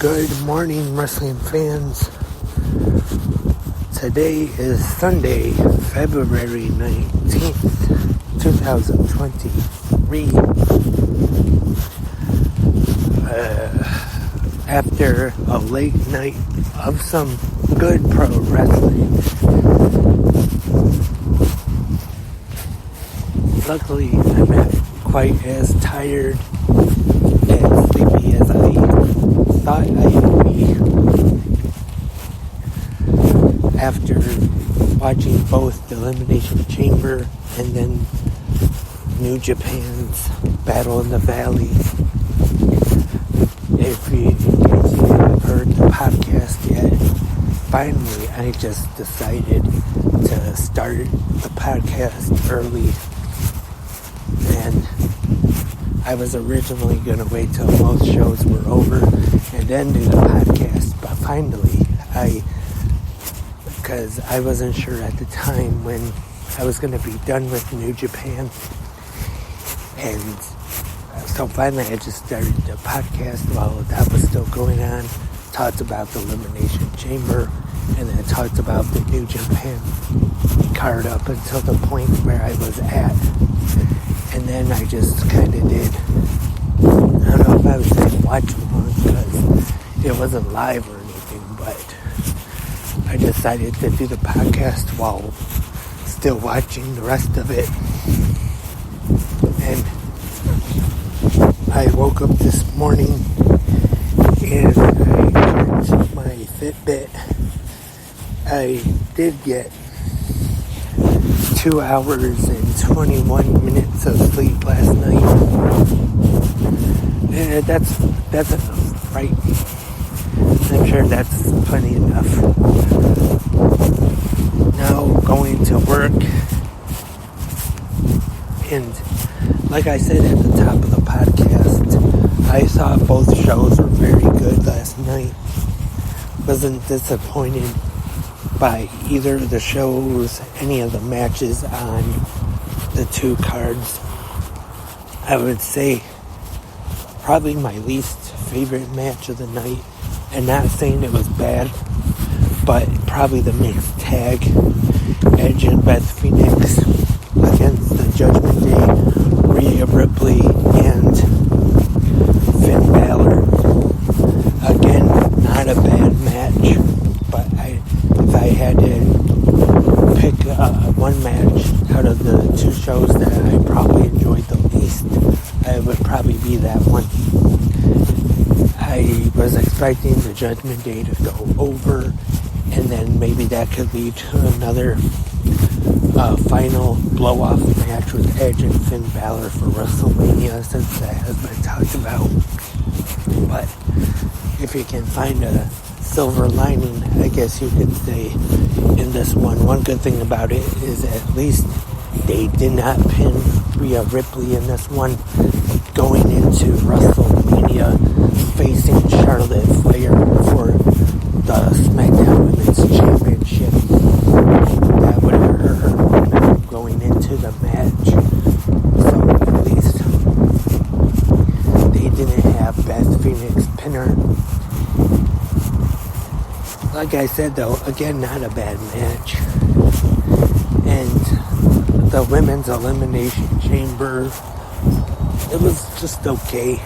Good morning, wrestling fans. Today is Sunday, February 19th, 2023. After a late night of some good pro wrestling, luckily I'm not quite as tired and sleepy as I thought I would be after watching both the Elimination Chamber and then New Japan's Battle in the Valley. If you haven't heard the podcast yet, finally I just decided to start the podcast early, and I was originally going to wait till most shows were over and then do the podcast, but finally because I wasn't sure at the time when I was going to be done with New Japan, and so finally I just started the podcast while that was still going on, talked about the Elimination Chamber, and then talked about the New Japan card up until the point where I was at. And then I just kind of did, I don't know if I would say watch along because it wasn't live or anything, but I decided to do the podcast while still watching the rest of it. And I woke up this morning and I checked my Fitbit. I did get 2 hours and 21 minutes of sleep last night. And that's enough, right? I'm sure that's plenty enough. Now going to work, and like I said at the top of the podcast, I thought both shows were very good last night. Wasn't disappointed by either of the shows, any of the matches on the two cards. I would say probably my least favorite match of the night, and not saying it was bad, but probably the mixed tag, Edge and Beth Phoenix against the Judgment Day, Rhea Ripley and Finn Balor. Again, not a bad match, but if I had to pick one match out of the two shows that I probably enjoyed the least, it would probably be that one. I was expecting the Judgment Day to go over, and then maybe that could lead to another final blow-off match with Edge and Finn Balor for WrestleMania, since that has been talked about. But if you can find a silver lining, I guess you could say, in this one. One good thing about it is at least they did not pin Rhea Ripley in this one, going into WrestleMania facing Charlotte Flair for the SmackDown Women's Championship. That would hurt her going into the match. So at least they didn't have Beth Phoenix pin her. Like I said though, again, not a bad match. And the Women's Elimination Chamber, it was just okay.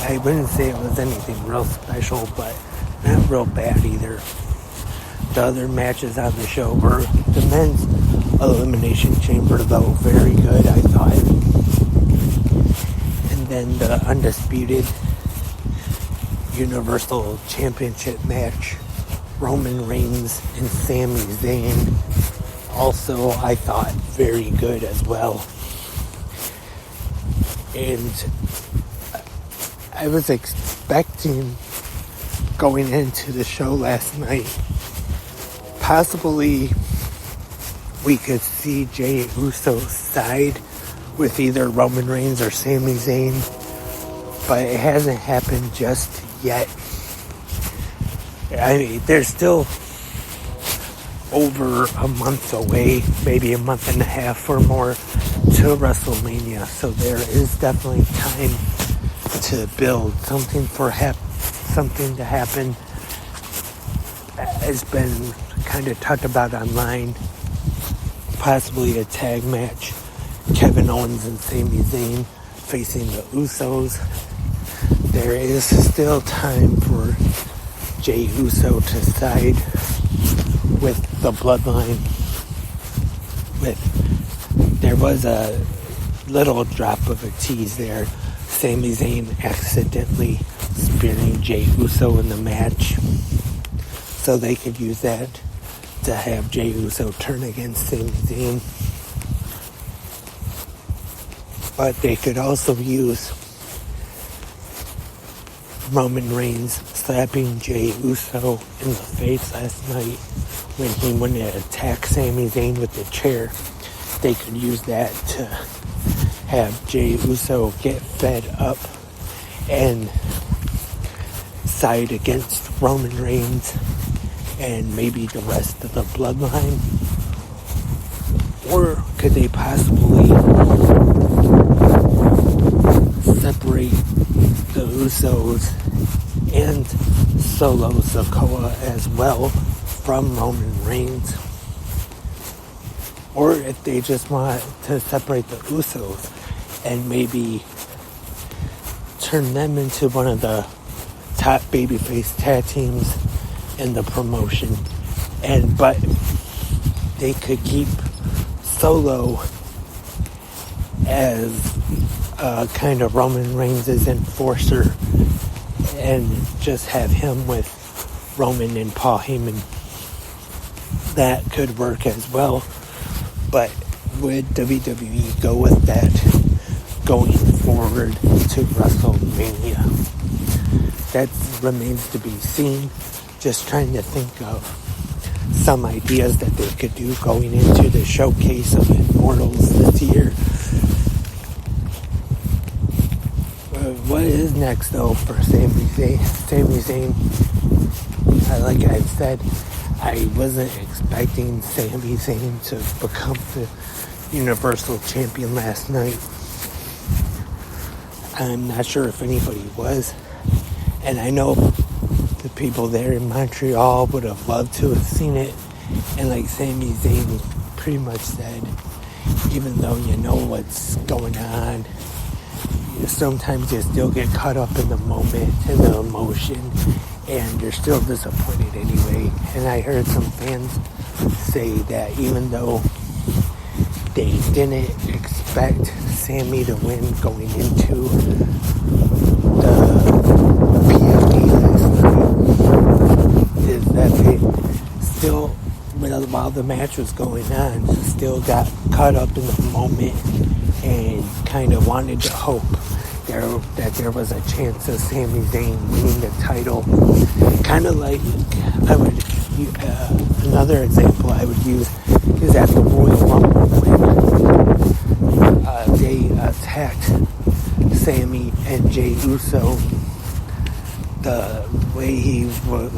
I wouldn't say it was anything real special, but not real bad either. The other matches on the show were the Men's Elimination Chamber, though very good, I thought. And then the Undisputed Universal Championship match, Roman Reigns and Sami Zayn, also I thought very good as well. And I was expecting, going into the show last night, possibly we could see Jey Uso side with either Roman Reigns or Sami Zayn, but it hasn't happened just yet. I mean, they're still over a month away, maybe a month and a half or more to WrestleMania, so there is definitely time to build something, perhaps something to happen. It's been kind of talked about online. Possibly a tag match. Kevin Owens and Sami Zayn facing the Usos. There is still time for Jey Uso to side with the Bloodline. There was a little drop of a tease there. Sami Zayn accidentally spearing Jey Uso in the match. So they could use that to have Jey Uso turn against Sami Zayn. But they could also use Roman Reigns slapping Jey Uso in the face last night when he went to attack Sami Zayn with the chair. They could use that to have Jey Uso get fed up and side against Roman Reigns and maybe the rest of the Bloodline. Or could they possibly separate the Usos and Solo Sikoa as well from Roman Reigns? Or if they just want to separate the Usos and maybe turn them into one of the top babyface tag teams in the promotion, but they could keep Solo as kind of Roman Reigns' enforcer and just have him with Roman and Paul Heyman. That could work as well. But would WWE go with that going forward to WrestleMania? That remains to be seen. Just trying to think of some ideas that they could do going into the showcase of Immortals this year. What is next though for Sami Zayn? Like I said, I wasn't expecting Sami Zayn to become the Universal Champion last night. I'm not sure if anybody was. And I know the people there in Montreal would have loved to have seen it. And like Sami Zayn pretty much said, even though you know what's going on, sometimes you still get caught up in the moment, in the emotion, and you're still disappointed anyway. And I heard some fans say that even though they didn't expect Sami to win going into the PFD last night, is that they still, while the match was going on, still got caught up in the moment and kind of wanted to hope that there was a chance of Sami Zayn winning the title. Kind of like another example I would use is at the Royal Rumble when they attacked Sami and Jey Uso. The way he was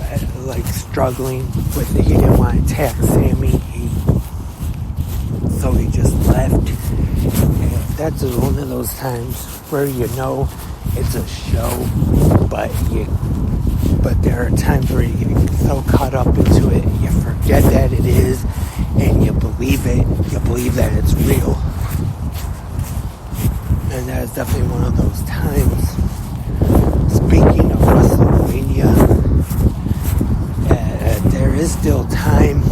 like struggling with it, he didn't want to attack Sami, so he just left. And that's one of those times where you know it's a show, but there are times where you get so caught up into it, you forget that it is, and you believe it. You believe that it's real, and that is definitely one of those times. Speaking of WrestleMania, there is still time,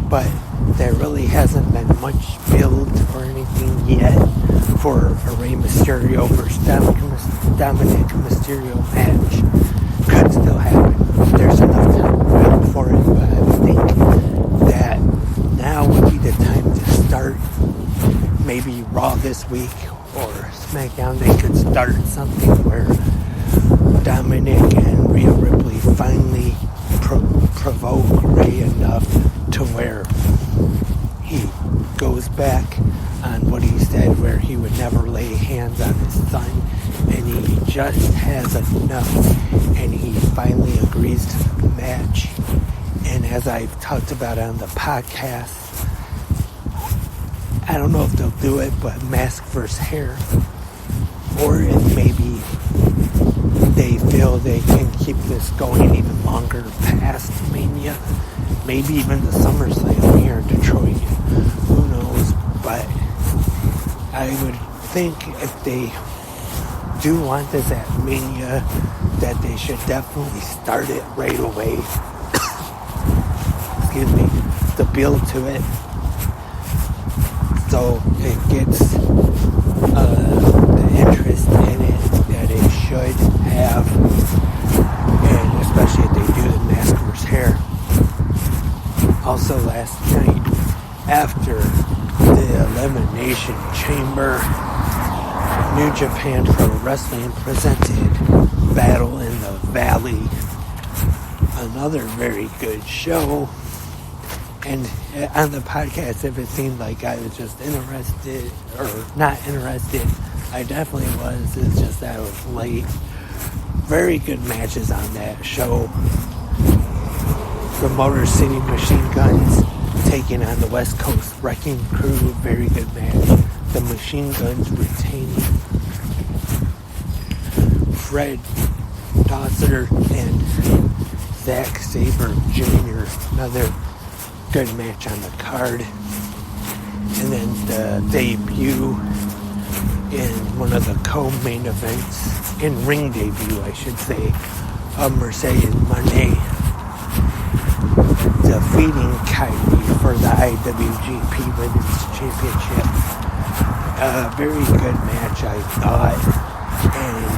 but there really hasn't been much build or anything yet for a Rey Mysterio versus Dominic Mysterio match. Could still happen. There's enough time for it, but I would think that now would be the time to start. Maybe Raw this week or SmackDown, they could start something where Dominic and Rhea Ripley finally provoke Rey enough to where he goes back on what he said, where he would never lay hands on his son, and he just has enough, and he finally agrees to the match. And as I've talked about on the podcast, I don't know if they'll do it, but mask versus hair, or if maybe they feel they can keep this going even longer past Mania. Maybe even the SummerSlam here in Detroit. Who knows? But I would think if they do want this at Mania, that they should definitely start it right away. Excuse me. To build to it. So it gets the interest in it that it should have. And especially if they do the Masker's hair. Also last night, after the Elimination Chamber, New Japan Pro Wrestling presented Battle in the Valley. Another very good show. And on the podcast, if it seemed like I was just interested or not interested, I definitely was. It's just that I was late. Very good matches on that show. The Motor City Machine Guns taking on the West Coast Wrecking Crew. Very good match. The Machine Guns retaining Fred Dosser and Zack Sabre Jr. Another good match on the card. And then the debut in one of the co-main events, in-ring debut I should say, of Mercedes Moné defeating Kyrie for the IWGP Women's Championship. Very good match, I thought, and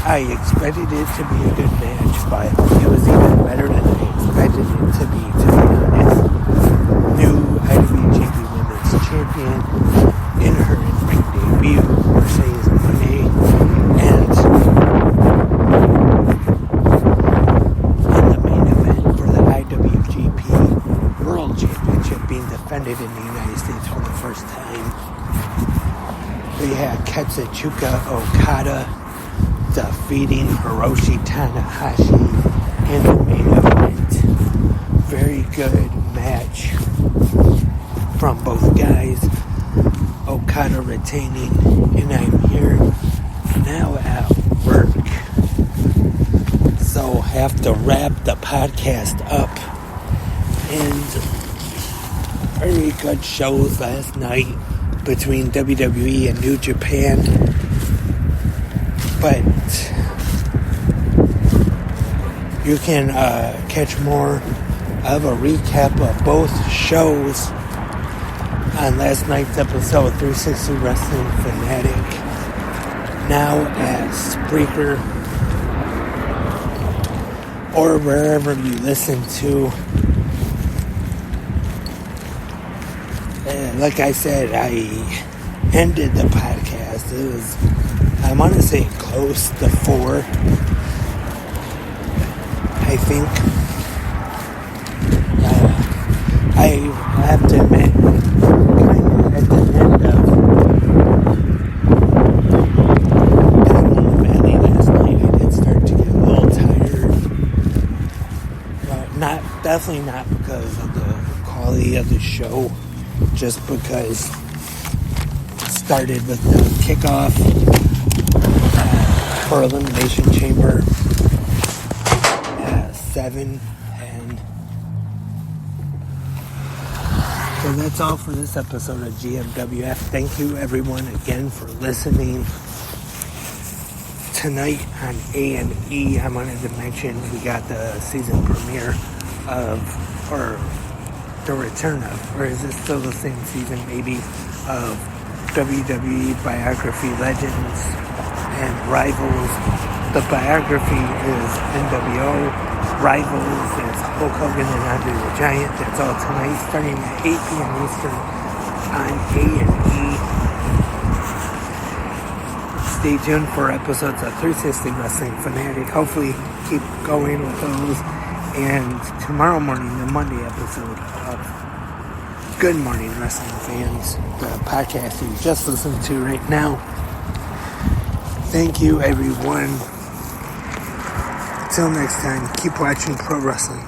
I expected it to be a good match, but it was even better than I expected it to be honest. New IWGP Women's Champion in her in-ring debut, Mercedes Moné, and in the main event for the IWGP World Championship being defended in the United States for the first time. We had Katsuchika Okada defeating Hiroshi Tanahashi in the main event. Very good match from both guys. Okada retaining, and I'm here now at work, so have to wrap the podcast up. And very good shows last night between WWE and New Japan, but you can catch more of a recap of both shows on last night's episode of 360 Wrestling Fanatic, now at Spreaker or wherever you listen to. Like I said, I ended the podcast. It was, I want to say, close to 4, I think. I have to admit, kind of at the end of the Valley last night, I did start to get a little tired. Definitely not because of the quality of the show, just because it started with the kickoff for Elimination Chamber at 7, and so that's all for this episode of GMWF. Thank you everyone again for listening. Tonight on A&E, I wanted to mention we got the season premiere of, or the return of, or is it still the same season maybe, of WWE Biography Legends and Rivals. The biography is NWO, Rivals is Hulk Hogan and Andre the Giant. That's all tonight, starting at 8 p.m. Eastern on A&E. Stay tuned for episodes of 360 Wrestling Fanatic. Hopefully keep going with those. And tomorrow morning, the Monday episode of Good Morning Wrestling Fans, the podcast you just listened to right now. Thank you, everyone. Until next time, keep watching pro wrestling.